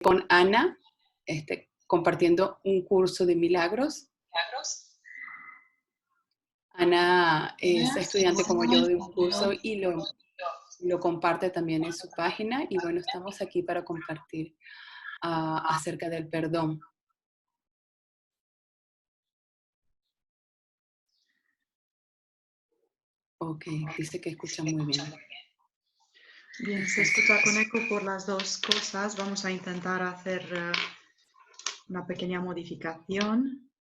con Ana, compartiendo un curso de milagros. Ana es estudiante como yo de un curso y lo comparte también en su página. Y bueno, estamos aquí para compartir acerca del perdón. Ok, dice que escucha muy bien. Bien, se escucha con eco por las dos cosas. Vamos a intentar hacer una pequeña modificación.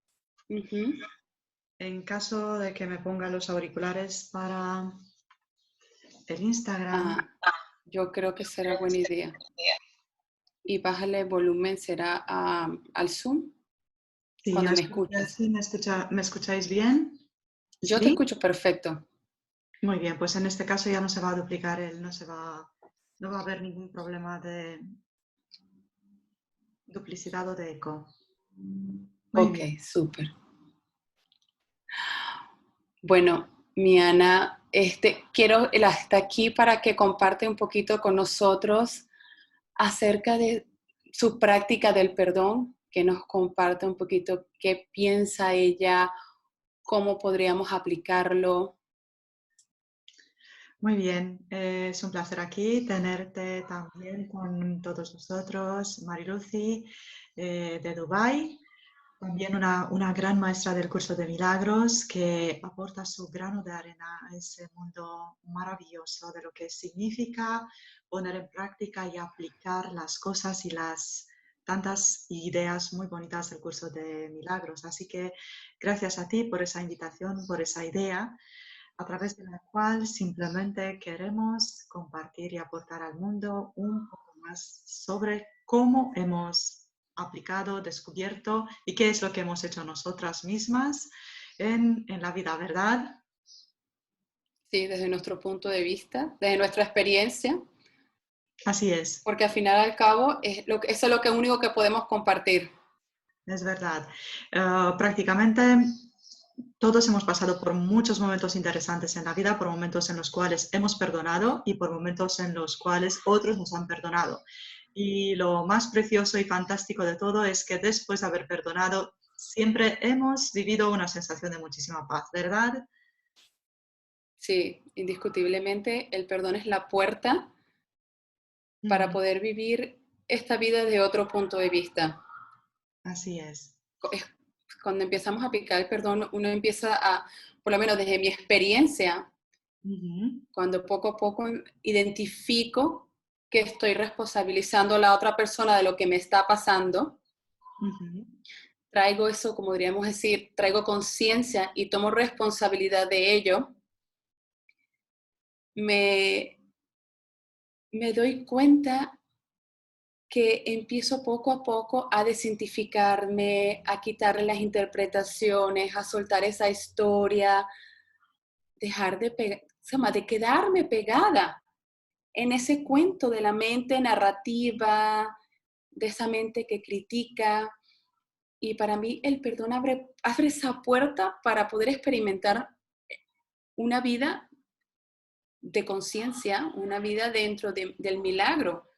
En caso de que me ponga los auriculares para el Instagram. Yo creo que será buena idea. Y bájale el volumen, será al Zoom. Sí, Cuando me escuchas. Sí, ¿me escucháis bien? Yo te escucho perfecto. Muy bien, pues en este caso ya no se va a duplicar, no va a haber ningún problema de duplicidad o de eco. Muy bien. Súper. Bueno, mi Ana, quiero, él está aquí para que comparte un poquito con nosotros acerca de su práctica del perdón, que nos comparte un poquito qué piensa ella, cómo podríamos aplicarlo. Muy bien, es un placer aquí tenerte también con todos nosotros, Marilucy, de Dubái, también una gran maestra del curso de milagros que aporta su grano de arena a ese mundo maravilloso de lo que significa poner en práctica y aplicar las cosas y las tantas ideas muy bonitas del curso de milagros. Así que gracias a ti por esa invitación, por esa idea, a través de la cual simplemente queremos compartir y aportar al mundo un poco más sobre cómo hemos aplicado, descubierto y qué es lo que hemos hecho nosotras mismas en la vida, ¿verdad? Sí, desde nuestro punto de vista, desde nuestra experiencia. Así es. Porque al final al cabo, eso es lo único que podemos compartir. Es verdad. Prácticamente todos hemos pasado por muchos momentos interesantes en la vida, por momentos en los cuales hemos perdonado y por momentos en los cuales otros nos han perdonado. Y lo más precioso y fantástico de todo es que después de haber perdonado, siempre hemos vivido una sensación de muchísima paz, ¿verdad? Sí, indiscutiblemente el perdón es la puerta para poder vivir esta vida de otro punto de vista. Así es. Cuando empezamos a aplicar el perdón, uno empieza por lo menos desde mi experiencia, cuando poco a poco identifico que estoy responsabilizando a la otra persona de lo que me está pasando, traigo eso, como diríamos decir, traigo conciencia y tomo responsabilidad de ello, me doy cuenta que empiezo poco a poco a desidentificarme, a quitarle las interpretaciones, a soltar esa historia, dejar de quedarme pegada en ese cuento de la mente narrativa, de esa mente que critica. Y para mí el perdón abre esa puerta para poder experimentar una vida de conciencia, una vida dentro del milagro.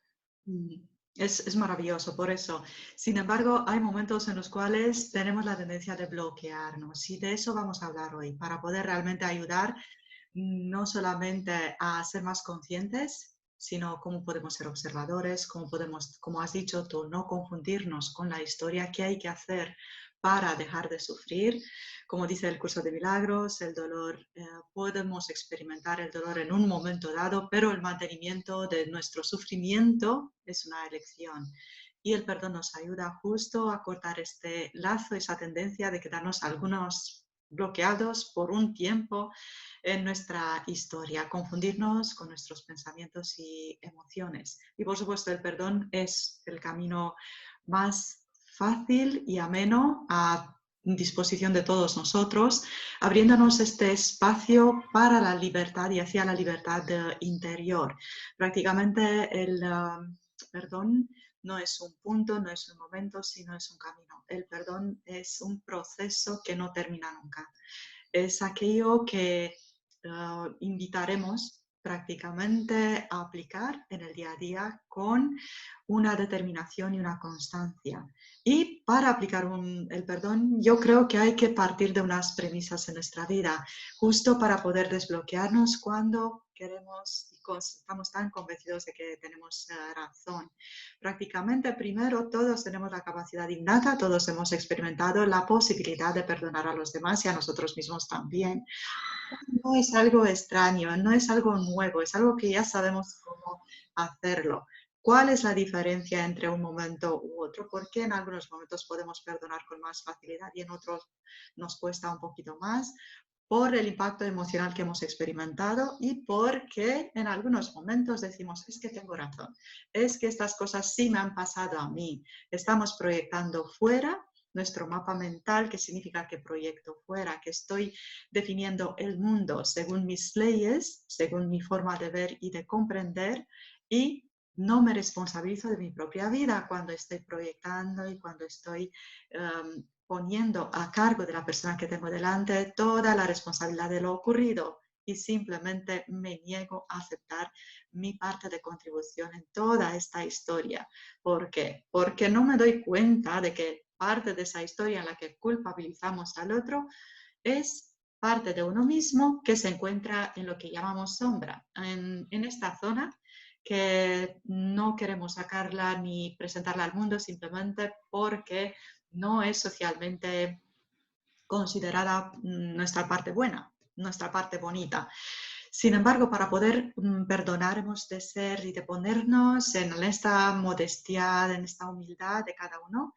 Es maravilloso, por eso. Sin embargo, hay momentos en los cuales tenemos la tendencia de bloquearnos y de eso vamos a hablar hoy, para poder realmente ayudar no solamente a ser más conscientes, sino cómo podemos ser observadores, cómo podemos, como has dicho tú, no confundirnos con la historia, qué hay que hacer para dejar de sufrir. Como dice el curso de milagros, el dolor, podemos experimentar el dolor en un momento dado, pero el mantenimiento de nuestro sufrimiento es una elección. Y el perdón nos ayuda justo a cortar este lazo, esa tendencia de quedarnos algunos bloqueados por un tiempo en nuestra historia, confundirnos con nuestros pensamientos y emociones. Y por supuesto el perdón es el camino más fácil y ameno a disposición de todos nosotros, abriéndonos este espacio para la libertad y hacia la libertad interior. Prácticamente el perdón no es un punto, no es un momento, sino es un camino. El perdón es un proceso que no termina nunca. Es aquello que invitaremos prácticamente a aplicar en el día a día con una determinación y una constancia. Y para aplicar el perdón, yo creo que hay que partir de unas premisas en nuestra vida, justo para poder desbloquearnos cuando queremos y estamos tan convencidos de que tenemos razón. Prácticamente, primero, todos tenemos la capacidad innata, todos hemos experimentado la posibilidad de perdonar a los demás y a nosotros mismos también. No es algo extraño, no es algo nuevo, es algo que ya sabemos cómo hacerlo. ¿Cuál es la diferencia entre un momento u otro? ¿Por qué en algunos momentos podemos perdonar con más facilidad y en otros nos cuesta un poquito más? Por el impacto emocional que hemos experimentado y porque en algunos momentos decimos, es que tengo razón, es que estas cosas sí me han pasado a mí. Estamos proyectando fuera nuestro mapa mental, que significa que proyecto fuera, que estoy definiendo el mundo según mis leyes, según mi forma de ver y de comprender, y no me responsabilizo de mi propia vida cuando estoy proyectando y cuando estoy poniendo a cargo de la persona que tengo delante toda la responsabilidad de lo ocurrido y simplemente me niego a aceptar mi parte de contribución en toda esta historia. ¿Por qué? Porque no me doy cuenta de que parte de esa historia en la que culpabilizamos al otro es parte de uno mismo que se encuentra en lo que llamamos sombra, en esta zona que no queremos sacarla ni presentarla al mundo simplemente porque no es socialmente considerada nuestra parte buena, nuestra parte bonita. Sin embargo, para poder perdonar hemos de ser y de ponernos en esta modestia, en esta humildad de cada uno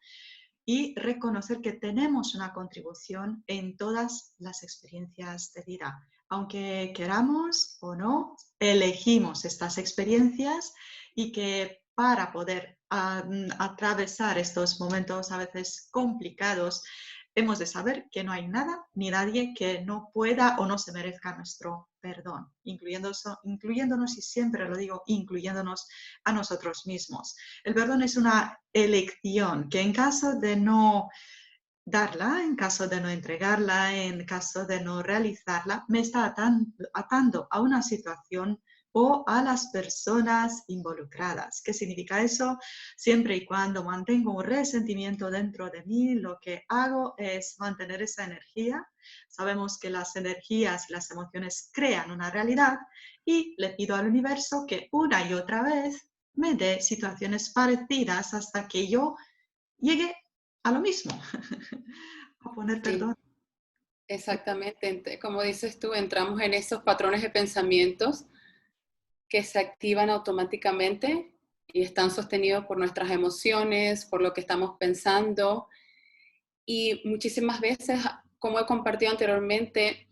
y reconocer que tenemos una contribución en todas las experiencias de vida. Aunque queramos o no, elegimos estas experiencias y que para poder atravesar estos momentos a veces complicados, hemos de saber que no hay nada ni nadie que no pueda o no se merezca nuestro perdón, incluyéndonos, y siempre lo digo, incluyéndonos a nosotros mismos. El perdón es una elección que en caso de no darla, en caso de no entregarla, en caso de no realizarla, me está atando a una situación o a las personas involucradas. ¿Qué significa eso? Siempre y cuando mantengo un resentimiento dentro de mí, lo que hago es mantener esa energía. Sabemos que las energías y las emociones crean una realidad y le pido al universo que una y otra vez me dé situaciones parecidas hasta que yo llegue a lo mismo, a poner Sí, perdón. exactamente. Como dices tú, entramos en esos patrones de pensamientos que se activan automáticamente y están sostenidos por nuestras emociones, por lo que estamos pensando. Y muchísimas veces, como he compartido anteriormente,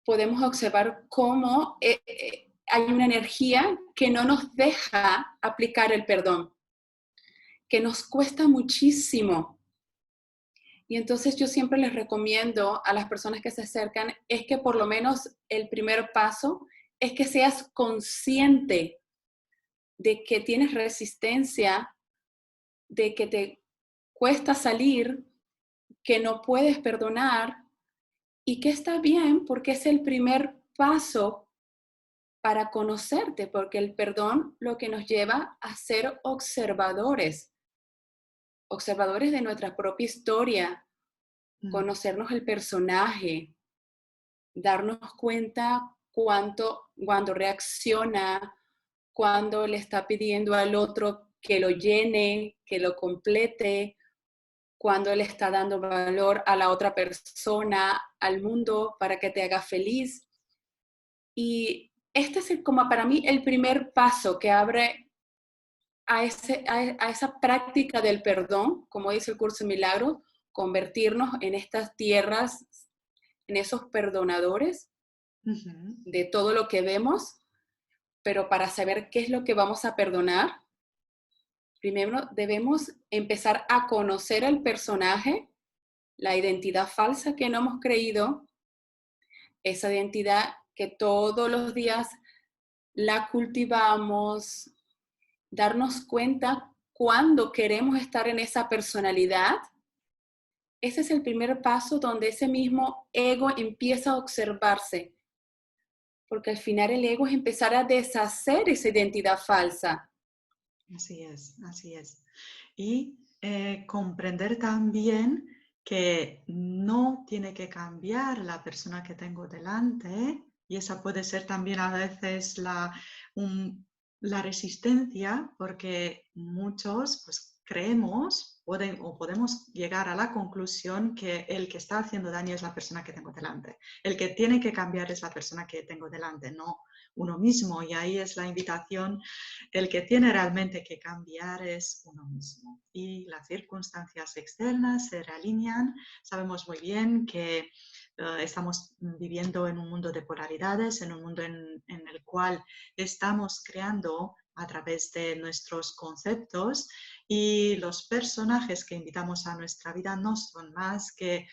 podemos observar cómo hay una energía que no nos deja aplicar el perdón, que nos cuesta muchísimo. Y entonces yo siempre les recomiendo a las personas que se acercan es que por lo menos el primer paso es que seas consciente de que tienes resistencia, de que te cuesta salir, que no puedes perdonar y que está bien porque es el primer paso para conocerte, porque el perdón lo que nos lleva a ser observadores, observadores de nuestra propia historia, Mm, conocernos el personaje, darnos cuenta cuando reacciona, cuando le está pidiendo al otro que lo llene, que lo complete, cuando le está dando valor a la otra persona, al mundo, para que te haga feliz. Y este es como para mí el primer paso que abre a esa práctica del perdón, como dice el curso de Milagros, convertirnos en estas tierras, en esos perdonadores ujú, de todo lo que vemos, pero para saber qué es lo que vamos a perdonar, primero debemos empezar a conocer el personaje, la identidad falsa que no hemos creído, esa identidad que todos los días la cultivamos, darnos cuenta cuando queremos estar en esa personalidad. Ese es el primer paso donde ese mismo ego empieza a observarse. porque al final el ego es empezar a deshacer esa identidad falsa. Así es, así es. Y comprender también que no tiene que cambiar la persona que tengo delante, y esa puede ser también a veces la resistencia, porque muchos pues, creemos o podemos llegar a la conclusión que el que está haciendo daño es la persona que tengo delante. El que tiene que cambiar es la persona que tengo delante, no uno mismo. Y ahí es la invitación, el que tiene realmente que cambiar es uno mismo. Y las circunstancias externas se realinean. Sabemos muy bien que estamos viviendo en un mundo de polaridades, en un mundo en el cual estamos creando a través de nuestros conceptos, y los personajes que invitamos a nuestra vida no son más que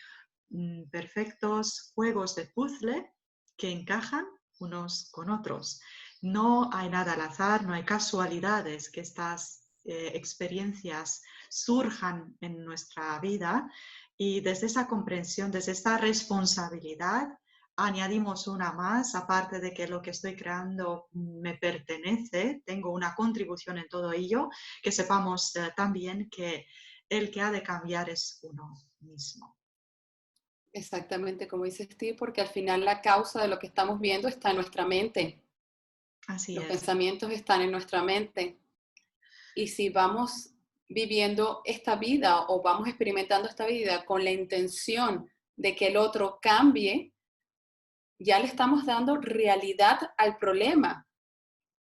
perfectos juegos de puzzle que encajan unos con otros. No hay nada al azar, no hay casualidades que estas experiencias surjan en nuestra vida, y desde esa comprensión, desde esta responsabilidad, añadimos una más, aparte de que lo que estoy creando me pertenece, tengo una contribución en todo ello, que sepamos también que el que ha de cambiar es uno mismo. Exactamente como dices tú, porque al final la causa de lo que estamos viendo está en nuestra mente. Así Los es. pensamientos están en nuestra mente. Y si vamos viviendo esta vida o vamos experimentando esta vida con la intención de que el otro cambie, ya le estamos dando realidad al problema.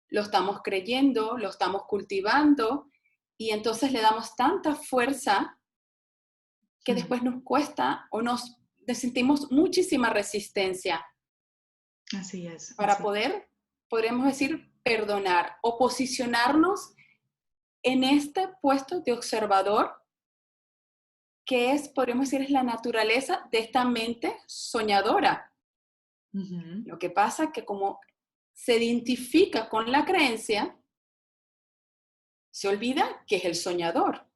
Lo estamos creyendo, lo estamos cultivando y entonces le damos tanta fuerza que después nos cuesta o nos sentimos muchísima resistencia Así es, para poder, podríamos decir, perdonar o posicionarnos en este puesto de observador que es, podríamos decir, es la naturaleza de esta mente soñadora. uh-huh. Lo que pasa es que como se identifica con la creencia, se olvida que es el soñador.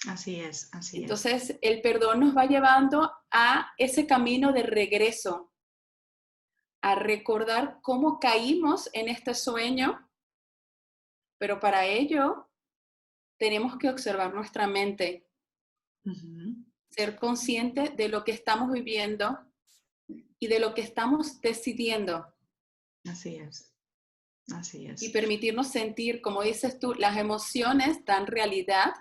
Así es, así es. Entonces, el perdón nos va llevando a ese camino de regreso, a recordar cómo caímos en este sueño, pero para ello tenemos que observar nuestra mente, Uh-huh. ser consciente de lo que estamos viviendo y de lo que estamos decidiendo. Así es, así Y es. permitirnos sentir, como dices tú, las emociones dan realidad,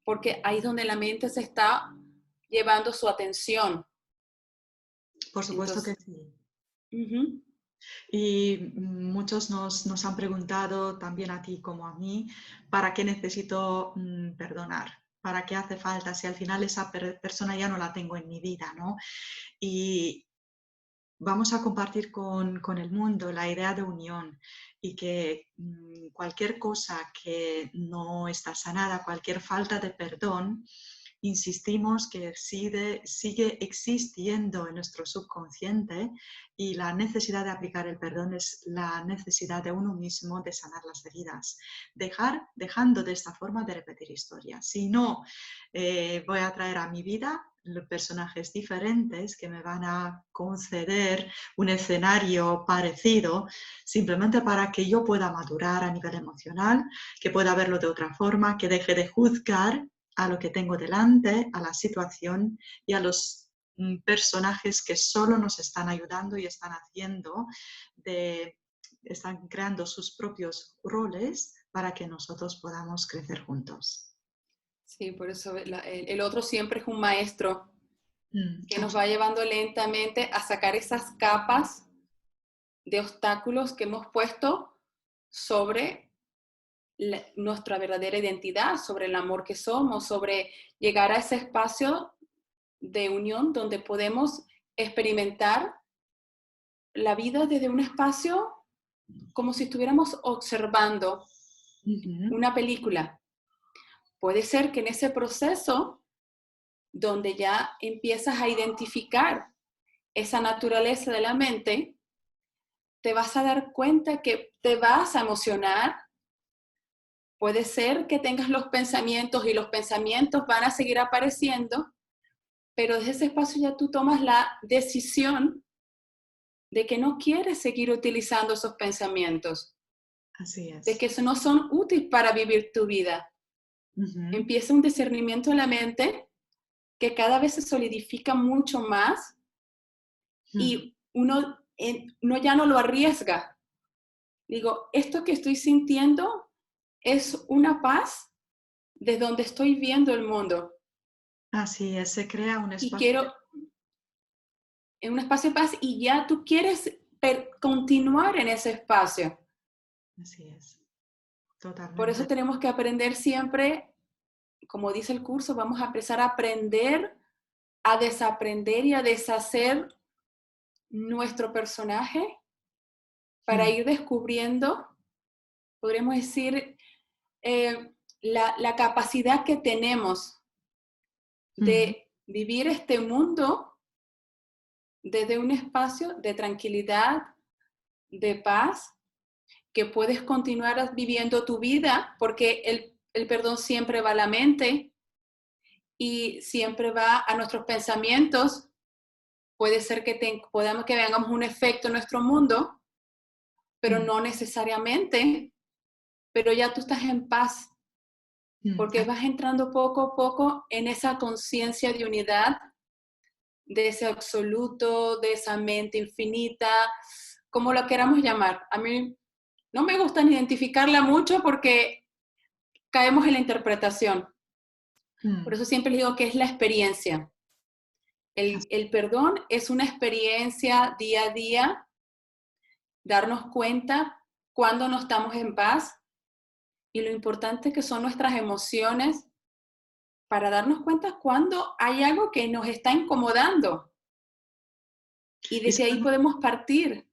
porque ahí es donde la mente se está llevando su atención. Por supuesto que Entonces, sí. uh-huh. Y muchos nos han preguntado, también a ti como a mí, ¿para qué necesito perdonar? ¿Para qué hace falta si al final esa persona ya no la tengo en mi vida, ¿no? Y vamos a compartir con el mundo la idea de unión, y que cualquier cosa que no está sanada, cualquier falta de perdón, insistimos que sigue existiendo en nuestro subconsciente, y la necesidad de aplicar el perdón es la necesidad de uno mismo de sanar las heridas, dejando de esta forma de repetir historias. Si no, voy a traer a mi vida personajes diferentes que me van a conceder un escenario parecido, simplemente para que yo pueda madurar a nivel emocional, que pueda verlo de otra forma, que deje de juzgar a lo que tengo delante, a la situación y a los personajes que solo nos están ayudando y están creando sus propios roles para que nosotros podamos crecer juntos. Sí, por eso el otro siempre es un maestro que nos va Absolutamente. llevando lentamente a sacar esas capas de obstáculos que hemos puesto sobre nuestra verdadera identidad, sobre el amor que somos, sobre llegar a ese espacio de unión donde podemos experimentar la vida desde un espacio como si estuviéramos observando una película. Puede ser que en ese proceso donde ya empiezas a identificar esa naturaleza de la mente, te vas a dar cuenta que te vas a emocionar. Puede ser que tengas los pensamientos y los pensamientos van a seguir apareciendo, pero desde ese espacio ya tú tomas la decisión de que no quieres seguir utilizando esos pensamientos, Así de es. que no son útiles para vivir tu vida. Ujú, Empieza un discernimiento en la mente que cada vez se solidifica mucho más mm, y uno ya no lo arriesga. Digo, esto que estoy sintiendo es una paz de donde estoy viendo el mundo Así es, se crea un y espacio de... quiero en un espacio de paz y ya tú quieres continuar en ese espacio. Así es, Por eso totalmente. tenemos que aprender siempre, como dice el curso, vamos a empezar a aprender, a desaprender y a deshacer nuestro personaje para Mm, ir descubriendo, podríamos decir, la capacidad que tenemos mm, de vivir este mundo desde un espacio de tranquilidad, de paz, que puedes continuar viviendo tu vida, porque el perdón siempre va a la mente y siempre va a nuestros pensamientos. Puede ser que podamos que veamos un efecto en nuestro mundo, pero mm, no necesariamente, pero ya tú estás en paz, mm. porque vas entrando poco a poco en esa conciencia de unidad, de ese absoluto, de esa mente infinita, como lo queramos llamar. A mí no me gusta identificarla mucho porque caemos en la interpretación. Por Mm, eso siempre les digo que es la experiencia. El perdón es una experiencia día a día, darnos cuenta cuando no estamos en paz y lo importante que son nuestras emociones para darnos cuenta cuando hay algo que nos está incomodando y Y desde ahí sabemos, podemos partir,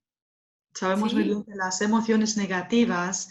sabemos muy bien ¿sí? que las emociones negativas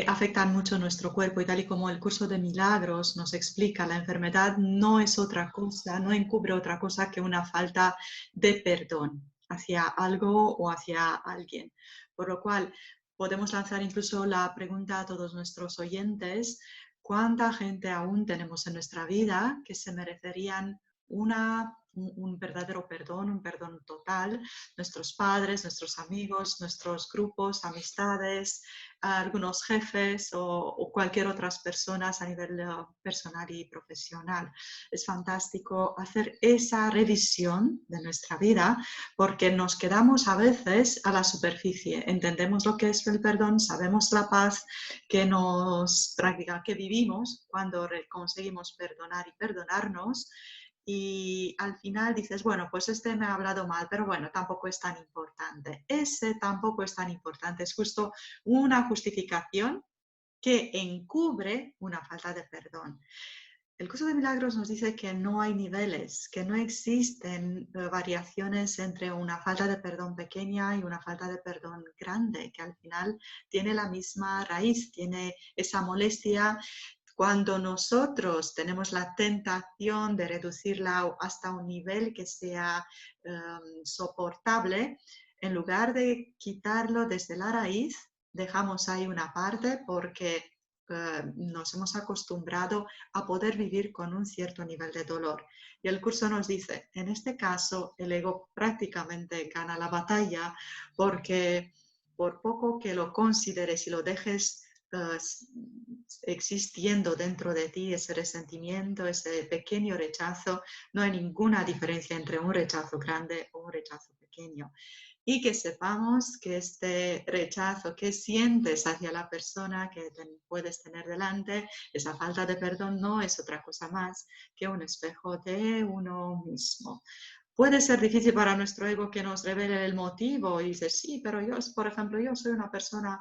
afectan mucho nuestro cuerpo y tal y como el curso de milagros nos explica, la enfermedad no es otra cosa, no encubre otra cosa que una falta de perdón hacia algo o hacia alguien. Por lo cual, podemos lanzar incluso la pregunta a todos nuestros oyentes, ¿cuánta gente aún tenemos en nuestra vida que se merecerían un verdadero perdón, un perdón total? Nuestros padres, nuestros amigos, nuestros grupos, amistades, algunos jefes o cualquier otras personas a nivel personal y profesional. Es fantástico hacer esa revisión de nuestra vida porque nos quedamos a veces a la superficie. Entendemos lo que es el perdón, sabemos la paz que nos práctica, que vivimos cuando conseguimos perdonar y perdonarnos, y al final dices, bueno, pues este me ha hablado mal, pero bueno, tampoco es tan importante. Ese tampoco es tan importante, es justo una justificación que encubre una falta de perdón. El curso de milagros nos dice que no hay niveles, que no existen variaciones entre una falta de perdón pequeña y una falta de perdón grande, que al final tiene la misma raíz, tiene esa molestia. Cuando nosotros tenemos la tentación de reducirla hasta un nivel que sea soportable, en lugar de quitarlo desde la raíz, dejamos ahí una parte porque nos hemos acostumbrado a poder vivir con un cierto nivel de dolor. Y el curso nos dice, en este caso, el ego prácticamente gana la batalla porque por poco que lo consideres y lo dejes existiendo dentro de ti, ese resentimiento, ese pequeño rechazo, no hay ninguna diferencia entre un rechazo grande o un rechazo pequeño. Y que sepamos que este rechazo que sientes hacia la persona que puedes tener delante, esa falta de perdón, no es otra cosa más que un espejo de uno mismo. Puede ser difícil para nuestro ego que nos revele el motivo y dice, sí, pero yo, por ejemplo, yo soy una persona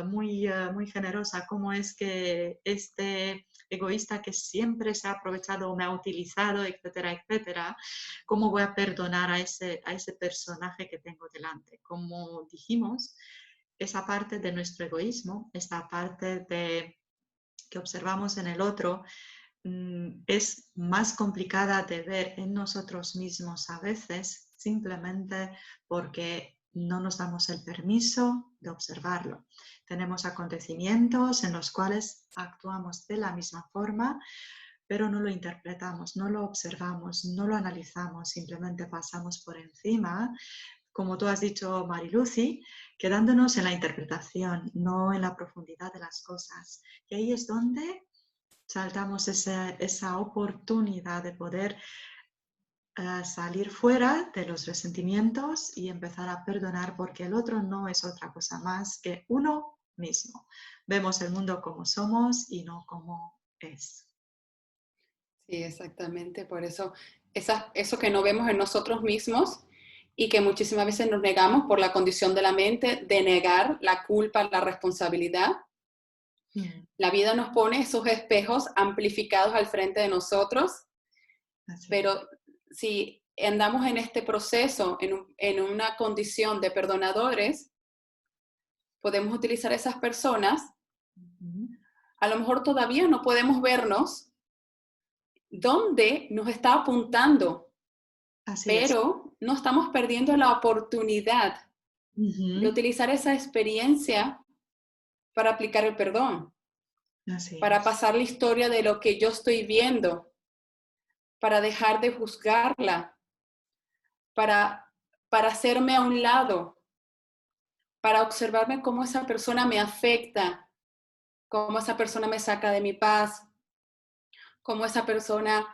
muy generosa. ¿Cómo es que este egoísta que siempre se ha aprovechado o me ha utilizado, etcétera, etcétera, cómo voy a perdonar a ese personaje que tengo delante? Como dijimos, esa parte de nuestro egoísmo, esta parte que observamos en el otro, es más complicada de ver en nosotros mismos a veces simplemente porque no nos damos el permiso de observarlo. Tenemos acontecimientos en los cuales actuamos de la misma forma, pero no lo interpretamos, no lo observamos, no lo analizamos, simplemente pasamos por encima como tú has dicho, Mariluci, quedándonos en la interpretación, no en la profundidad de las cosas. Y ahí es donde saltamos esa oportunidad de poder salir fuera de los resentimientos y empezar a perdonar, porque el otro no es otra cosa más que uno mismo. Vemos el mundo como somos y no como es. Sí, exactamente. Por eso, eso que no vemos en nosotros mismos y que muchísimas veces nos negamos por la condición de la mente, de negar la culpa, la responsabilidad. Mm, La vida nos pone esos espejos amplificados al frente de nosotros, así es. pero si andamos en este proceso, en una condición de perdonadores, podemos utilizar esas personas. Ujú. A lo mejor todavía no podemos vernos dónde nos está apuntando, Así es. pero no estamos perdiendo la oportunidad de Ujú. utilizar esa experiencia para aplicar el perdón, Así para es. pasar la historia de lo que yo estoy viendo, para dejar de juzgarla, para, para hacerme a un lado, para observarme cómo esa persona me afecta, cómo esa persona me saca de mi paz, cómo esa persona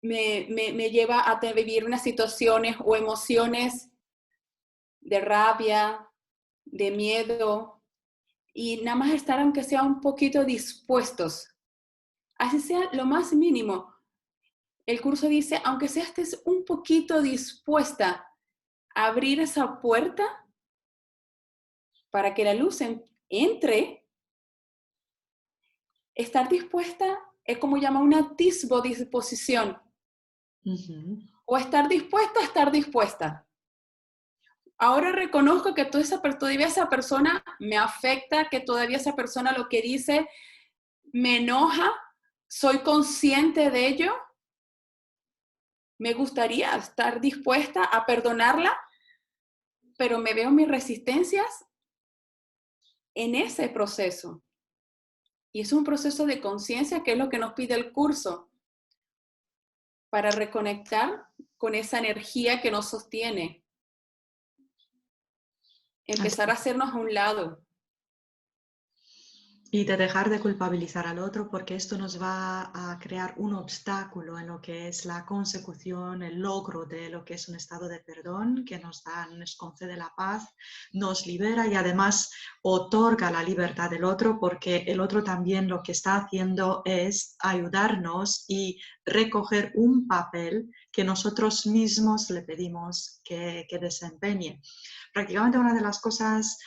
me lleva a vivir unas situaciones o emociones de rabia, de miedo, y nada más estar aunque sea un poquito dispuestos, así sea lo más mínimo. El curso dice, aunque sea estés un poquito dispuesta a abrir esa puerta para que la luz entre, estar dispuesta es como llama un atisbo de disposición, Ujú. o estar dispuesta a estar dispuesta. Ahora reconozco que todavía esa persona me afecta, que todavía esa persona lo que dice me enoja, soy consciente de ello, me gustaría estar dispuesta a perdonarla, pero me veo mis resistencias en ese proceso. Y es un proceso de conciencia que es lo que nos pide el curso para reconectar con esa energía que nos sostiene, Así empezar a hacernos a un lado. y de dejar de culpabilizar al otro, porque esto nos va a crear un obstáculo en lo que es la consecución, el logro de lo que es un estado de perdón que nos da, nos concede la paz, nos libera y además otorga la libertad del otro, porque el otro también lo que está haciendo es ayudarnos y recoger un papel que nosotros mismos le pedimos que desempeñe. Prácticamente una de las cosas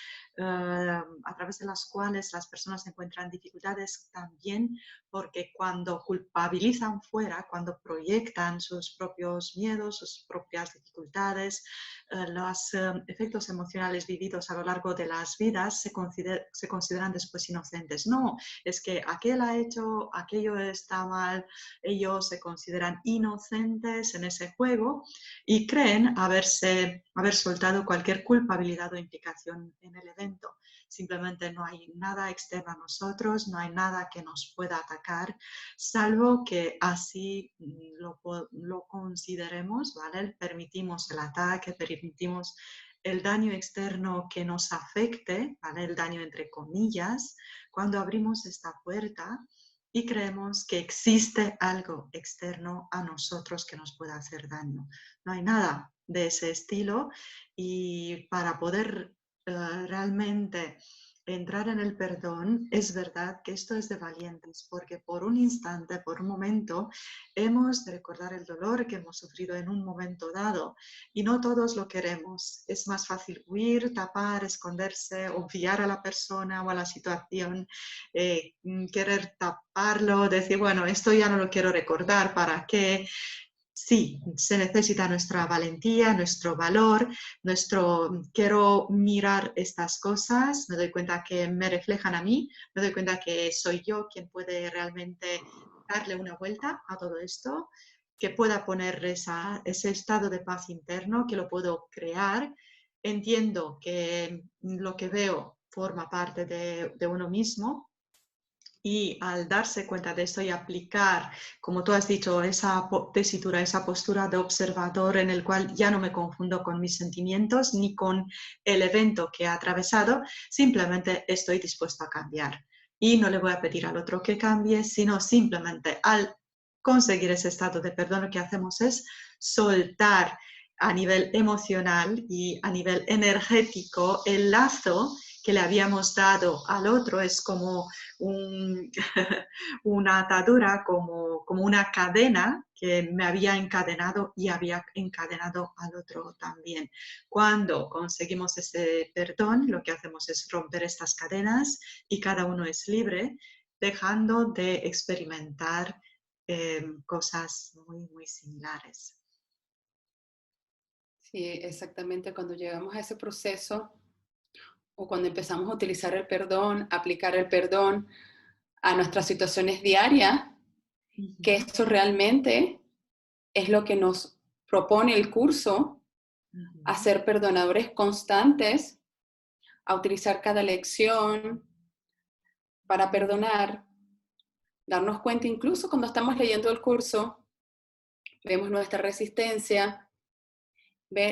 a través de las cuales las personas encuentran dificultades también, porque cuando culpabilizan fuera, cuando proyectan sus propios miedos, sus propias dificultades, los efectos emocionales vividos a lo largo de las vidas se consideran después inocentes. No, es que aquel ha hecho, aquello está mal, ellos se consideran inocentes en ese juego y creen haber soltado cualquier culpabilidad o implicación en el evento. Simplemente no hay nada externo a nosotros, no hay nada que nos pueda atacar, salvo que así lo consideremos, ¿vale? Permitimos el ataque, permitimos el daño externo que nos afecte, ¿vale? El daño entre comillas, cuando abrimos esta puerta y creemos que existe algo externo a nosotros que nos pueda hacer daño. No hay nada de ese estilo y para poder realmente entrar en el perdón, es verdad que esto es de valientes, porque por un instante, por un momento, hemos de recordar el dolor que hemos sufrido en un momento dado y no todos lo queremos. Es más fácil huir, tapar, esconderse, obviar a la persona o a la situación, querer taparlo, decir, bueno, esto ya no lo quiero recordar, ¿para qué? Sí, se necesita nuestra valentía, nuestro valor, nuestro quiero mirar estas cosas, me doy cuenta que me reflejan a mí, me doy cuenta que soy yo quien puede realmente darle una vuelta a todo esto, que pueda poner ese estado de paz interno, que lo puedo crear. Entiendo que lo que veo forma parte de uno mismo Y al darse cuenta de esto y aplicar, como tú has dicho, esa tesitura, esa postura de observador en el cual ya no me confundo con mis sentimientos ni con el evento que he atravesado, simplemente estoy dispuesto a cambiar. Y no le voy a pedir al otro que cambie, sino simplemente al conseguir ese estado de perdón, lo que hacemos es soltar a nivel emocional y a nivel energético el lazo que le habíamos dado al otro. Es como un, una atadura, como una cadena que me había encadenado y había encadenado al otro también. Cuando conseguimos ese perdón, lo que hacemos es romper estas cadenas y cada uno es libre, dejando de experimentar cosas muy, muy similares. Sí, exactamente. Cuando llegamos a ese proceso o cuando empezamos a utilizar el perdón, aplicar el perdón a nuestras situaciones diarias, que Ujú, eso realmente es lo que nos propone el curso, a ujú, ser perdonadores constantes, a utilizar cada lección para perdonar, darnos cuenta incluso cuando estamos leyendo el curso, vemos nuestra resistencia,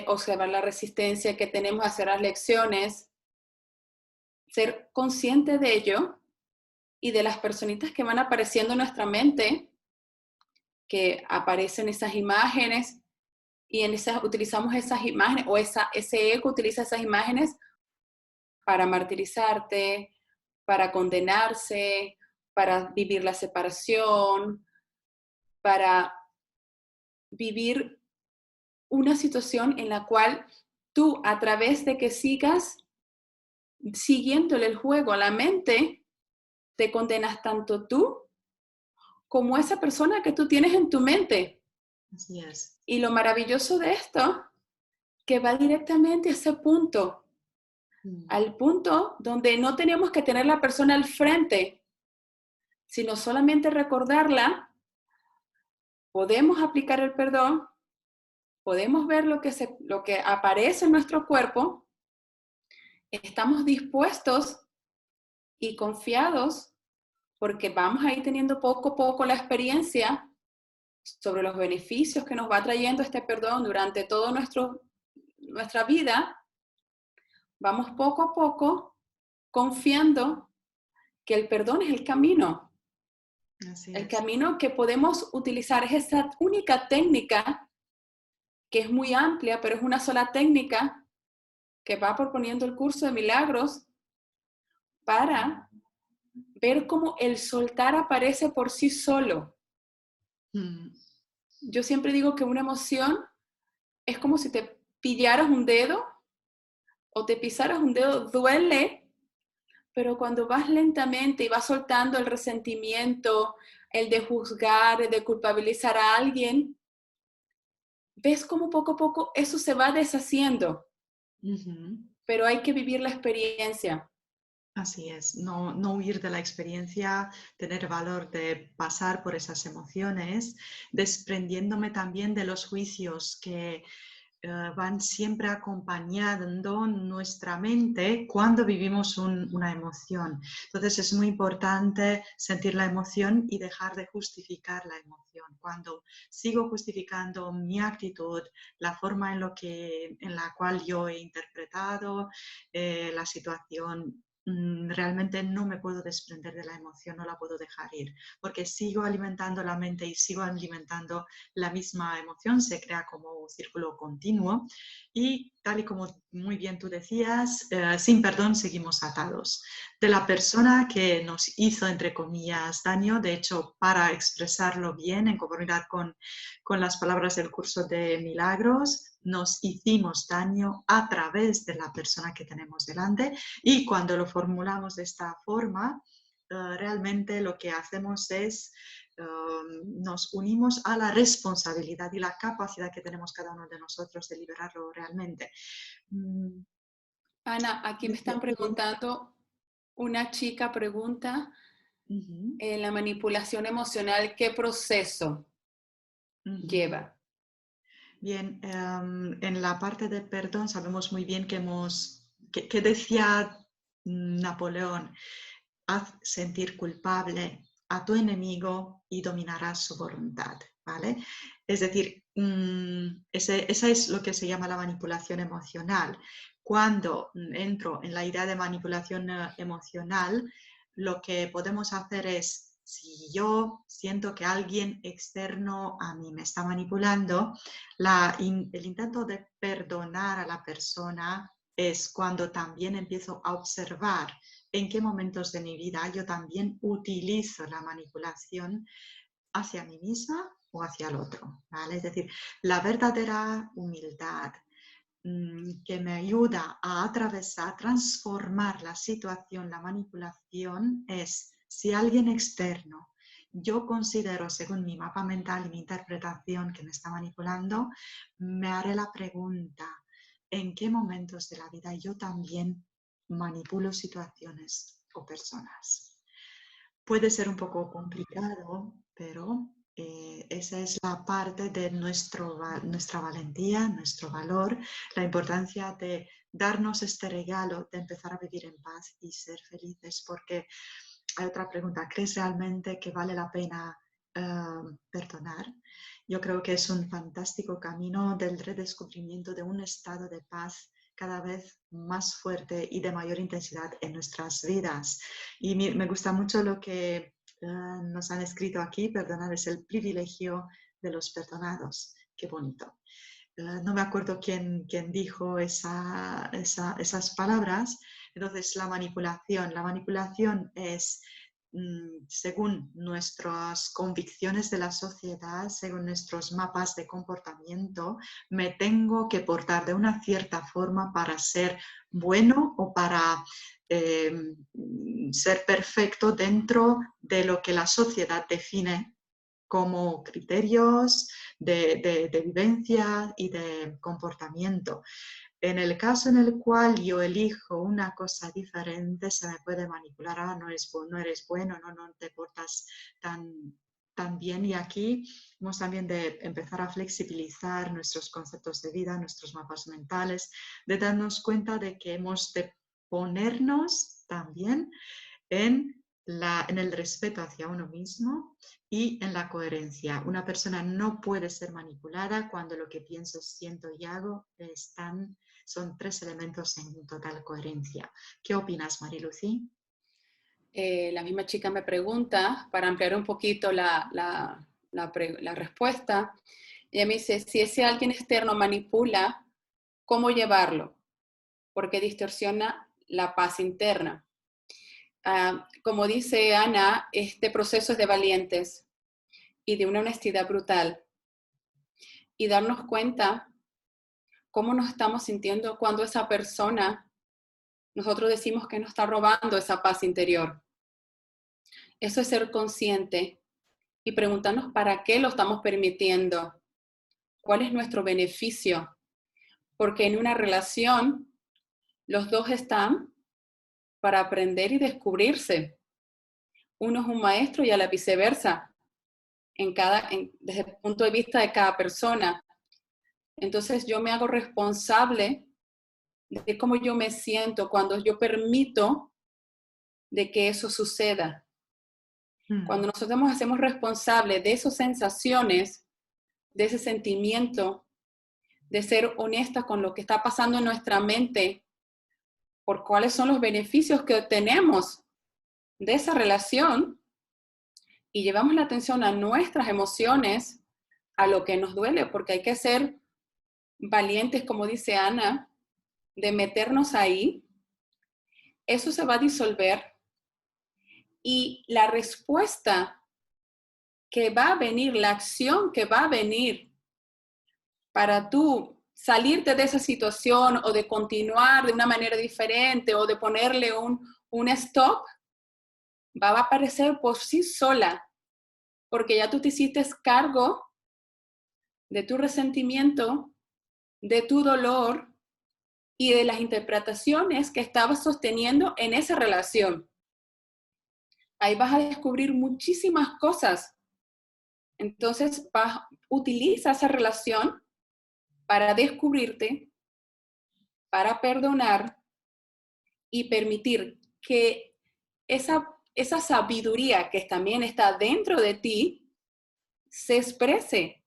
observar la resistencia que tenemos a hacer las lecciones, ser consciente de ello y de las personitas que van apareciendo en nuestra mente, que aparecen esas imágenes y utilizamos esas imágenes o ese ego utiliza esas imágenes para martirizarte, para condenarse, para vivir la separación, para vivir una situación en la cual tú, a través de que sigas siguiéndole el juego a la mente, te condenas tanto tú como esa persona que tú tienes en tu mente. así es. Y lo maravilloso de esto, que va directamente a ese punto, Mm, al punto donde no tenemos que tener la persona al frente, sino solamente recordarla, podemos aplicar el perdón, podemos ver lo que aparece en nuestro cuerpo, estamos dispuestos y confiados porque vamos a ir teniendo poco a poco la experiencia sobre los beneficios que nos va trayendo este perdón durante toda nuestra vida. Vamos poco a poco confiando que el perdón es así el es. camino que podemos utilizar, es esa única técnica que es muy amplia, pero es una sola técnica que va proponiendo el curso de milagros para ver cómo el soltar aparece por sí solo. Mm, Yo siempre digo que una emoción es como si te pillaras un dedo o te pisaras un dedo, duele, pero cuando vas lentamente y vas soltando el resentimiento, el de juzgar, el de culpabilizar a alguien, ves cómo poco a poco eso se va deshaciendo, ujú. pero hay que vivir la experiencia. Así es, no, no huir de la experiencia, tener valor de pasar por esas emociones, desprendiéndome también de los juicios que van siempre acompañando nuestra mente cuando vivimos una emoción. Entonces es muy importante sentir la emoción y dejar de justificar la emoción. Cuando sigo justificando mi actitud, la forma en la cual yo he interpretado la situación, realmente no me puedo desprender de la emoción, no la puedo dejar ir, porque sigo alimentando la mente y sigo alimentando la misma emoción, se crea como un círculo continuo y tal y como muy bien tú decías, sin perdón seguimos atados. De la persona que nos hizo, entre comillas, daño, de hecho, para expresarlo bien en conformidad con las palabras del curso de milagros, nos hicimos daño a través de la persona que tenemos delante y cuando lo formulamos de esta forma, realmente lo que hacemos es nos unimos a la responsabilidad y la capacidad que tenemos cada uno de nosotros de liberarlo realmente. Mm, Ana, aquí me están preguntando, una chica pregunta, ujú, la manipulación emocional, ¿qué proceso ujú. lleva? Bien, en la parte de perdón sabemos muy bien que decía Napoleón. haz sentir culpable a tu enemigo y dominarás su voluntad, ¿vale? Es decir, esa es lo que se llama la manipulación emocional. Cuando entro en la idea de manipulación emocional, lo que podemos hacer es, si yo siento que alguien externo a mí me está manipulando, el intento de perdonar a la persona es cuando también empiezo a observar en qué momentos de mi vida yo también utilizo la manipulación hacia mí misma o hacia el otro, ¿vale? Es decir, la verdadera humildad que me ayuda a atravesar, transformar la situación, la manipulación, es si alguien externo yo considero, según mi mapa mental y mi interpretación, que me está manipulando, me haré la pregunta, ¿en qué momentos de la vida yo también manipulo situaciones o personas? Puede ser un poco complicado, pero esa es la parte de nuestra valentía, nuestro valor, la importancia de darnos este regalo de empezar a vivir en paz y ser felices, porque hay otra pregunta, ¿crees realmente que vale la pena perdonar? Yo creo que es un fantástico camino del redescubrimiento de un estado de paz cada vez más fuerte y de mayor intensidad en nuestras vidas. Y me gusta mucho lo que nos han escrito aquí, perdonar es el privilegio de los perdonados. Qué bonito. No me acuerdo quién dijo esas palabras. Entonces, la manipulación es según nuestras convicciones de la sociedad, según nuestros mapas de comportamiento, me tengo que portar de una cierta forma para ser bueno o para ser perfecto dentro de lo que la sociedad define como criterios de vivencia y de comportamiento. En el caso en el cual yo elijo una cosa diferente, se me puede manipular, no eres bueno, no te portas tan bien. Y aquí hemos también de empezar a flexibilizar nuestros conceptos de vida, nuestros mapas mentales, de darnos cuenta de que hemos de ponernos también en el respeto hacia uno mismo y en la coherencia. Una persona no puede ser manipulada cuando lo que pienso, siento y hago son tres elementos en total coherencia. ¿Qué opinas, Marilucy? La misma chica me pregunta, para ampliar un poquito la respuesta, ella me dice, si ese alguien externo manipula, ¿cómo llevarlo? Porque distorsiona la paz interna. Como dice Ana, este proceso es de valientes y de una honestidad brutal. Y darnos cuenta cómo nos estamos sintiendo cuando esa persona, nosotros decimos que nos está robando esa paz interior. Eso es ser consciente y preguntarnos para qué lo estamos permitiendo, cuál es nuestro beneficio, porque en una relación los dos están para aprender y descubrirse. Uno es un maestro y a la viceversa, desde el punto de vista de cada persona. Entonces yo me hago responsable de cómo yo me siento cuando yo permito de que eso suceda. Cuando nosotros nos hacemos responsables de esas sensaciones, de ese sentimiento, de ser honesta con lo que está pasando en nuestra mente, por cuáles son los beneficios que obtenemos de esa relación, y llevamos la atención a nuestras emociones, a lo que nos duele, porque hay que ser valientes, como dice Ana, de meternos ahí, eso se va a disolver y la respuesta que va a venir, la acción que va a venir para tú salirte de esa situación o de continuar de una manera diferente o de ponerle un stop, va a aparecer por sí sola, porque ya tú te hiciste cargo de tu resentimiento, de tu dolor y de las interpretaciones que estabas sosteniendo en esa relación. Ahí vas a descubrir muchísimas cosas. Entonces, utiliza esa relación para descubrirte, para perdonar y permitir que esa esa sabiduría que también está dentro de ti se exprese.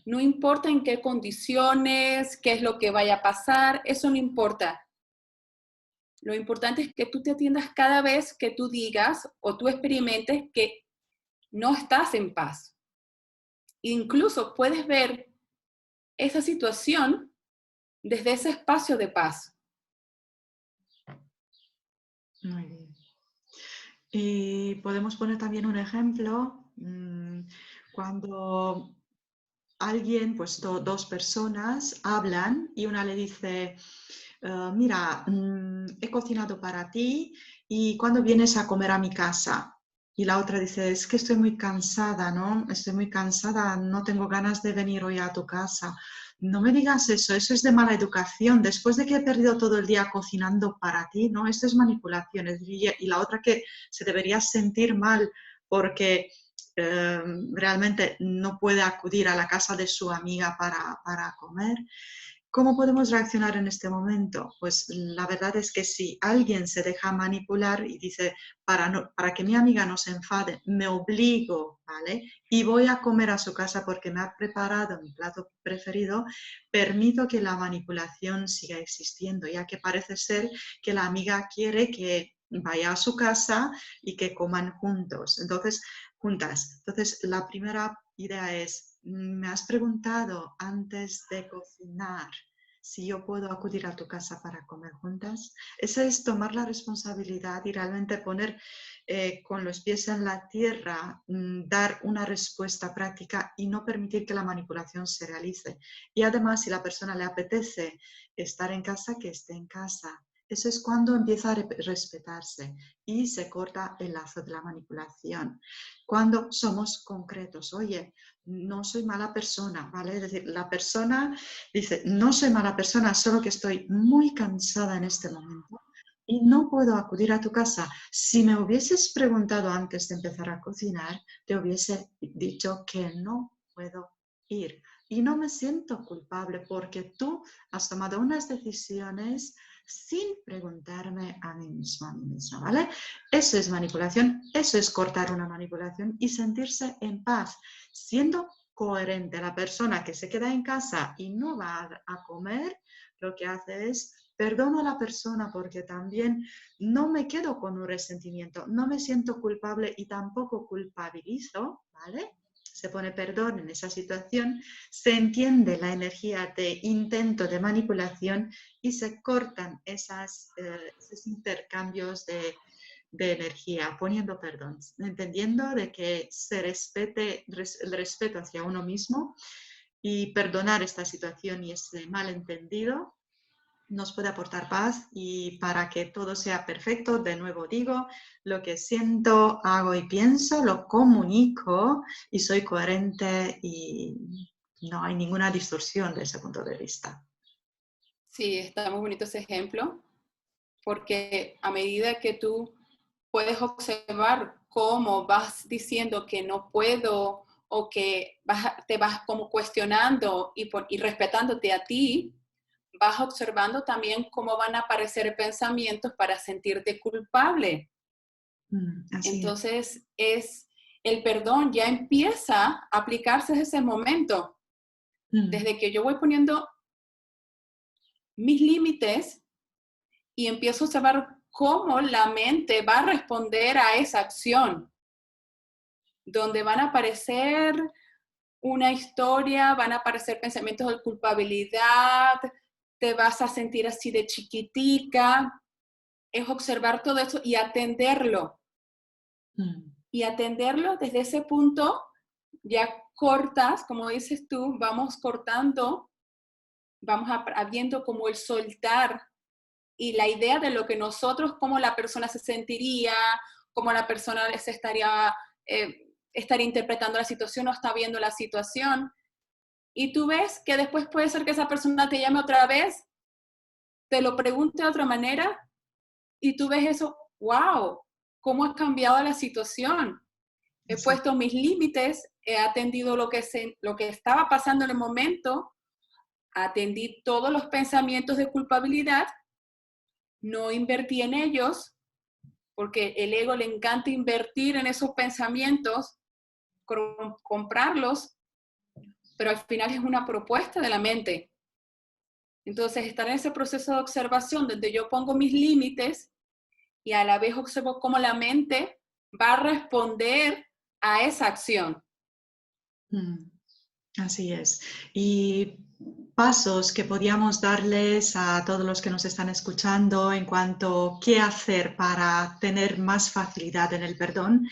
No importa en qué condiciones, qué es lo que vaya a pasar, eso no importa. Lo importante es que tú te atiendas cada vez que tú digas o tú experimentes que no estás en paz. Incluso puedes ver esa situación desde ese espacio de paz. Muy bien. Y podemos poner también un ejemplo, cuando alguien, pues dos personas hablan y una le dice, mira, he cocinado para ti y ¿cuándo vienes a comer a mi casa? Y la otra dice, es que estoy muy cansada, ¿no? Estoy muy cansada, no tengo ganas de venir hoy a tu casa. No me digas eso es de mala educación. Después de que he perdido todo el día cocinando para ti, ¿no? Esto es manipulación. Y la otra que se debería sentir mal porque realmente no puede acudir a la casa de su amiga para comer. ¿Cómo podemos reaccionar en este momento? Pues la verdad es que si alguien se deja manipular y dice, para que mi amiga no se enfade, me obligo, ¿vale? Y voy a comer a su casa porque me ha preparado mi plato preferido, permito que la manipulación siga existiendo, ya que parece ser que la amiga quiere que vaya a su casa y que coman juntos. Juntas. Entonces, la primera idea es, me has preguntado antes de cocinar si yo puedo acudir a tu casa para comer juntas. Eso es tomar la responsabilidad y realmente poner con los pies en la tierra, dar una respuesta práctica y no permitir que la manipulación se realice. Y además, si la persona le apetece estar en casa, que esté en casa. Eso es cuando empieza a respetarse y se corta el lazo de la manipulación. Cuando somos concretos, oye, no soy mala persona, ¿vale? Es decir, la persona dice, no soy mala persona, solo que estoy muy cansada en este momento y no puedo acudir a tu casa. Si me hubieses preguntado antes de empezar a cocinar, te hubiese dicho que no puedo ir. Y no me siento culpable porque tú has tomado unas decisiones sin preguntarme a mí misma, ¿vale? Eso es manipulación, eso es cortar una manipulación y sentirse en paz, siendo coherente. La persona que se queda en casa y no va a comer, lo que hace es perdono a la persona porque también no me quedo con un resentimiento, no me siento culpable y tampoco culpabilizo, ¿vale? Se pone perdón en esa situación, se entiende la energía de intento de manipulación y se cortan esos intercambios de energía, poniendo perdón, entendiendo de que se respete el respeto hacia uno mismo y perdonar esta situación y ese malentendido nos puede aportar paz y para que todo sea perfecto, de nuevo digo, lo que siento, hago y pienso, lo comunico y soy coherente y no hay ninguna distorsión de ese punto de vista. Sí, está muy bonito ese ejemplo, porque a medida que tú puedes observar cómo vas diciendo que no puedo o que te vas como cuestionando y respetándote a ti, vas observando también cómo van a aparecer pensamientos para sentirte culpable. Así es. Entonces, el perdón ya empieza a aplicarse desde ese momento. Desde que yo voy poniendo mis límites y empiezo a observar cómo la mente va a responder a esa acción, donde van a aparecer una historia, van a aparecer pensamientos de culpabilidad, te vas a sentir así de chiquitica. Es observar todo eso y atenderlo. Y atenderlo desde ese punto, ya cortas, como dices tú, vamos cortando, vamos viendo como el soltar y la idea de lo que nosotros, cómo la persona se sentiría, cómo la persona se estaría interpretando la situación o está viendo la situación. Y tú ves que después puede ser que esa persona te llame otra vez, te lo pregunte de otra manera y tú ves eso, wow, cómo ha cambiado la situación. He Sí. puesto mis límites, he atendido lo que estaba pasando en el momento, atendí todos los pensamientos de culpabilidad, no invertí en ellos, porque el ego le encanta invertir en esos pensamientos, comprarlos, pero al final es una propuesta de la mente. Entonces, estar en ese proceso de observación donde yo pongo mis límites y a la vez observo cómo la mente va a responder a esa acción. Así es. Y pasos que podíamos darles a todos los que nos están escuchando en cuanto a qué hacer para tener más facilidad en el perdón,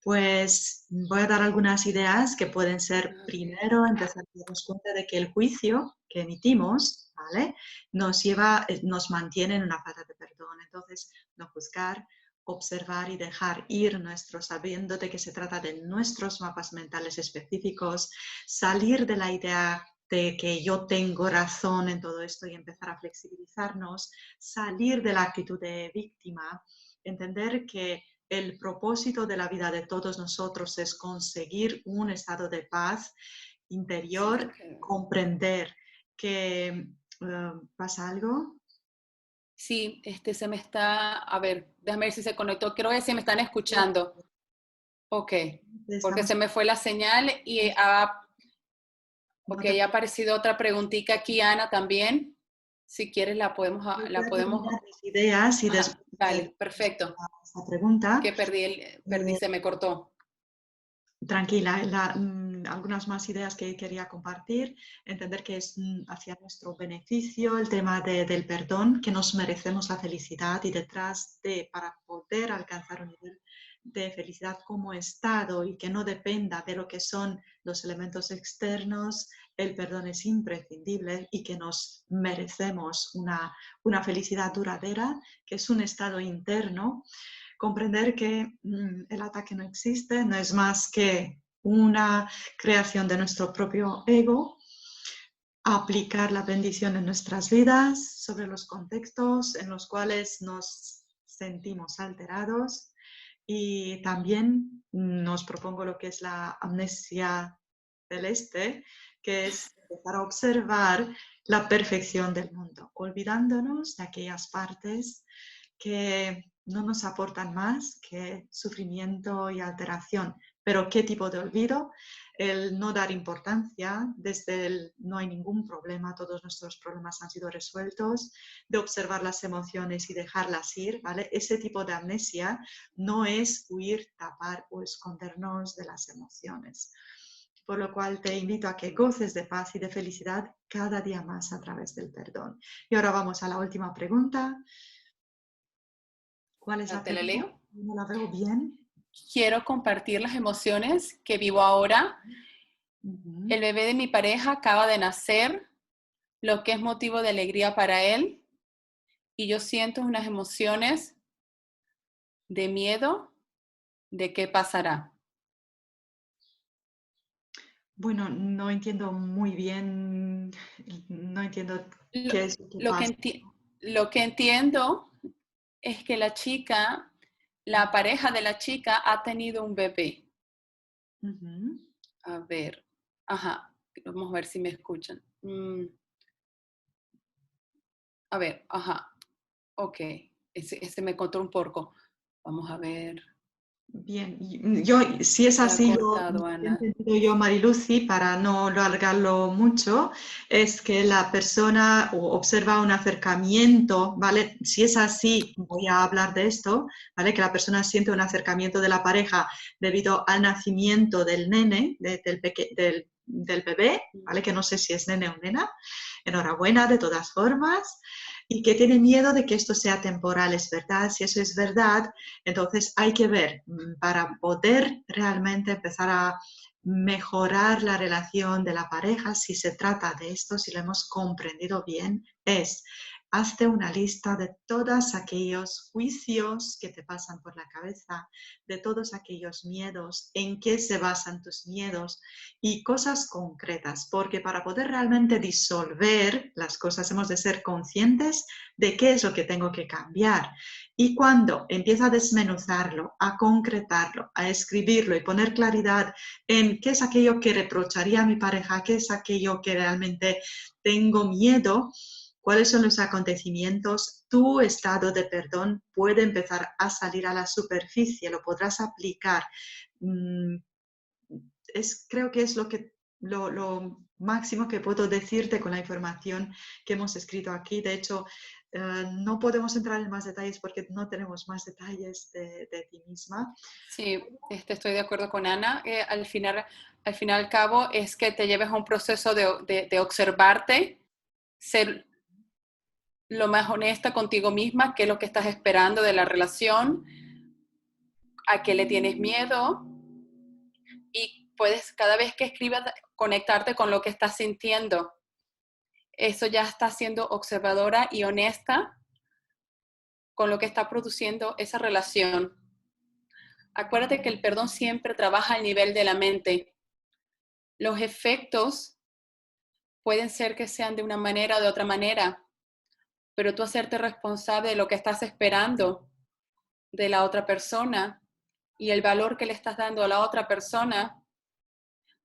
pues voy a dar algunas ideas que pueden ser, primero, empezar a darnos cuenta de que el juicio que emitimos, ¿vale?, nos mantiene en una falta de perdón. Entonces, no juzgar, observar y dejar ir sabiendo de que se trata de nuestros mapas mentales específicos, salir de la idea de que yo tengo razón en todo esto y empezar a flexibilizarnos, salir de la actitud de víctima, entender que el propósito de la vida de todos nosotros es conseguir un estado de paz interior, comprender que pasa algo. Sí, se me está, a ver, déjame ver si se conectó, creo que sí me están escuchando. Ok, porque se me fue la señal y ok, ha aparecido otra preguntita aquí, Ana, también. Si quieres la podemos... ideas y después... Vale, perfecto. Esta pregunta. Que perdí, se me cortó. Tranquila, algunas más ideas que quería compartir, entender que es hacia nuestro beneficio el tema del perdón, que nos merecemos la felicidad y para poder alcanzar un nivel de felicidad como estado y que no dependa de lo que son los elementos externos, el perdón es imprescindible y que nos merecemos una felicidad duradera, que es un estado interno. Comprender que el ataque no existe, no es más que una creación de nuestro propio ego, aplicar la bendición en nuestras vidas sobre los contextos en los cuales nos sentimos alterados y también nos propongo lo que es la amnesia celeste, que es empezar a observar la perfección del mundo, olvidándonos de aquellas partes que no nos aportan más que sufrimiento y alteración. Pero ¿qué tipo de olvido? El no dar importancia, desde el no hay ningún problema, todos nuestros problemas han sido resueltos, de observar las emociones y dejarlas ir, ¿vale? Ese tipo de amnesia no es huir, tapar o escondernos de las emociones. Por lo cual te invito a que goces de paz y de felicidad cada día más a través del perdón. Y ahora vamos a la última pregunta. ¿Cuál es la ¿Te la pregunta? leo? No la veo bien. Quiero compartir las emociones que vivo ahora. El bebé de mi pareja acaba de nacer, lo que es motivo de alegría para él. Y yo siento unas emociones de miedo de qué pasará. Bueno, no entiendo muy bien, no entiendo qué es lo que pasa. Lo que entiendo es que la pareja de la chica ha tenido un bebé. A ver, ajá, vamos a ver si me escuchan. A ver, ajá, ok, ese me contó un poco. Vamos a ver. Bien, yo, si es así, lo que he entendido yo, Marilucy, para no alargarlo mucho, es que la persona observa un acercamiento, ¿vale? Si es así, voy a hablar de esto, ¿vale? Que la persona siente un acercamiento de la pareja debido al nacimiento del nene, del bebé, ¿vale? Que no sé si es nene o nena. Enhorabuena, de todas formas. Y que tiene miedo de que esto sea temporal, ¿es verdad? Si eso es verdad, entonces hay que ver, para poder realmente empezar a mejorar la relación de la pareja, si se trata de esto, si lo hemos comprendido bien, hazte una lista de todos aquellos juicios que te pasan por la cabeza, de todos aquellos miedos, en qué se basan tus miedos y cosas concretas, porque para poder realmente disolver las cosas hemos de ser conscientes de qué es lo que tengo que cambiar. Y cuando empiezo a desmenuzarlo, a concretarlo, a escribirlo y poner claridad en qué es aquello que reprocharía a mi pareja, qué es aquello que realmente tengo miedo, cuáles son los acontecimientos, tu estado de perdón puede empezar a salir a la superficie, lo podrás aplicar. Mm, creo que es lo máximo que puedo decirte con la información que hemos escrito aquí. De hecho, no podemos entrar en más detalles porque no tenemos más detalles de ti misma. Sí, estoy de acuerdo con Ana. Al fin y al cabo, es que te lleves a un proceso de observarte, ser lo más honesta contigo misma, qué es lo que estás esperando de la relación, a qué le tienes miedo, y puedes cada vez que escribas conectarte con lo que estás sintiendo. Eso ya está siendo observadora y honesta con lo que está produciendo esa relación. Acuérdate que el perdón siempre trabaja al nivel de la mente. Los efectos pueden ser que sean de una manera o de otra manera, pero tú hacerte responsable de lo que estás esperando de la otra persona y el valor que le estás dando a la otra persona,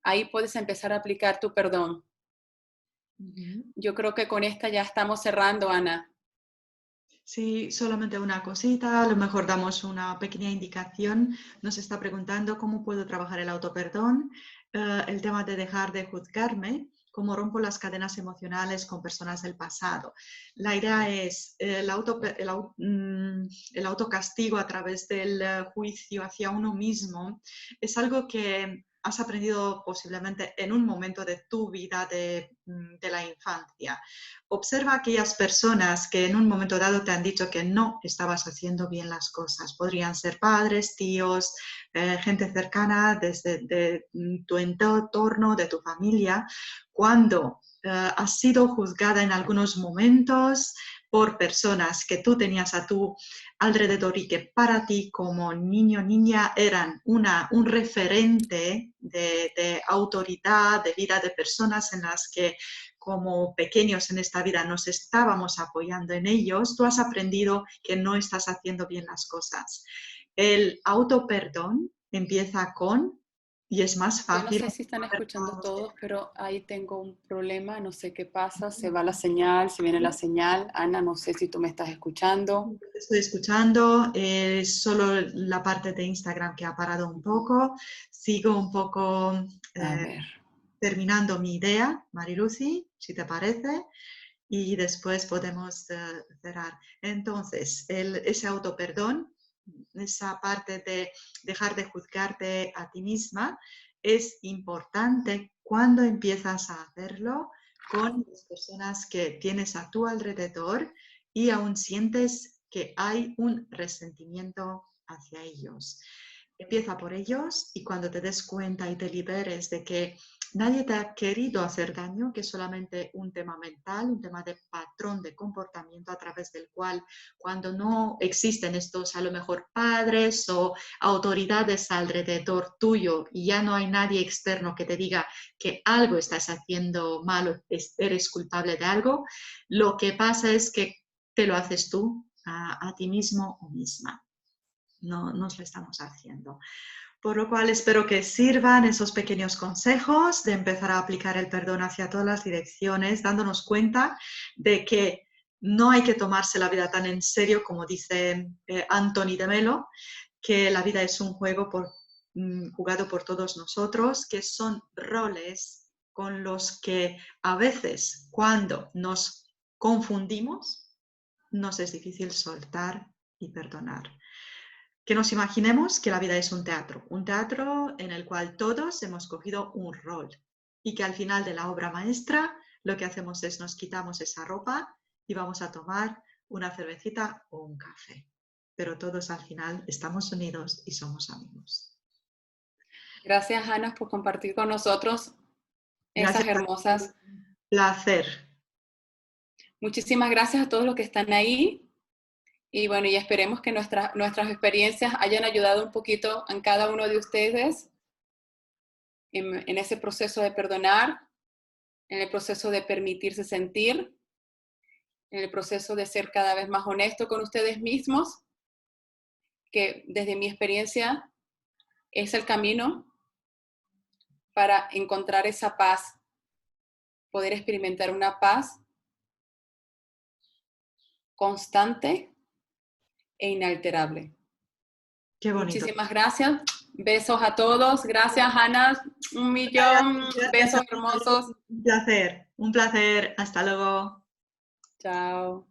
ahí puedes empezar a aplicar tu perdón. Ujú. Yo creo que con esta ya estamos cerrando, Ana. Sí, solamente una cosita, a lo mejor damos una pequeña indicación. Nos está preguntando cómo puedo trabajar el autoperdón, el tema de dejar de juzgarme, cómo rompo las cadenas emocionales con personas del pasado. La idea es el autocastigo a través del juicio hacia uno mismo. Es algo que has aprendido posiblemente en un momento de tu vida de la infancia. Observa aquellas personas que en un momento dado te han dicho que no estabas haciendo bien las cosas. Podrían ser padres, tíos, gente cercana desde tu entorno, de tu familia. Cuando has sido juzgada en algunos momentos por personas que tú tenías a tu alrededor y que para ti como niño o niña eran un referente de autoridad, de vida, de personas en las que como pequeños en esta vida nos estábamos apoyando en ellos, tú has aprendido que no estás haciendo bien las cosas. El autoperdón empieza con, y es más Yo no fácil. sé si están escuchando todos, pero ahí tengo un problema, no sé qué pasa, se va la señal, se viene la señal. Ana, no sé si tú me estás escuchando. Estoy escuchando, solo la parte de Instagram que ha parado un poco. Sigo un poco A eh, ver. terminando mi idea, Marilucy, si te parece, y después podemos cerrar. Entonces, ese autoperdón, esa parte de dejar de juzgarte a ti misma, es importante cuando empiezas a hacerlo con las personas que tienes a tu alrededor y aún sientes que hay un resentimiento hacia ellos. Empieza por ellos y cuando te des cuenta y te liberes de que nadie te ha querido hacer daño, que es solamente un tema mental, un tema de patrón de comportamiento a través del cual cuando no existen estos a lo mejor padres o autoridades alrededor tuyo y ya no hay nadie externo que te diga que algo estás haciendo mal, eres culpable de algo, lo que pasa es que te lo haces tú a ti mismo o misma. No nos lo estamos haciendo. Por lo cual espero que sirvan esos pequeños consejos de empezar a aplicar el perdón hacia todas las direcciones, dándonos cuenta de que no hay que tomarse la vida tan en serio como dice Anthony de Melo, que la vida es un juego jugado por todos nosotros, que son roles con los que a veces cuando nos confundimos nos es difícil soltar y perdonar. Que nos imaginemos que la vida es un teatro en el cual todos hemos cogido un rol y que al final de la obra maestra lo que hacemos es nos quitamos esa ropa y vamos a tomar una cervecita o un café. Pero todos al final estamos unidos y somos amigos. Gracias, Ana, por compartir con nosotros esas Gracias, hermosas. placer. Muchísimas gracias a todos los que están ahí. Y bueno, y esperemos que nuestras experiencias hayan ayudado un poquito a cada uno de ustedes en ese proceso de perdonar, en el proceso de permitirse sentir, en el proceso de ser cada vez más honesto con ustedes mismos, que desde mi experiencia es el camino para encontrar esa paz, poder experimentar una paz constante e inalterable. Qué bonito. Muchísimas gracias. Besos a todos. Gracias, Ana. Un millón. Gracias, Besos Ana. hermosos. Un placer, un placer. Hasta luego. Chao.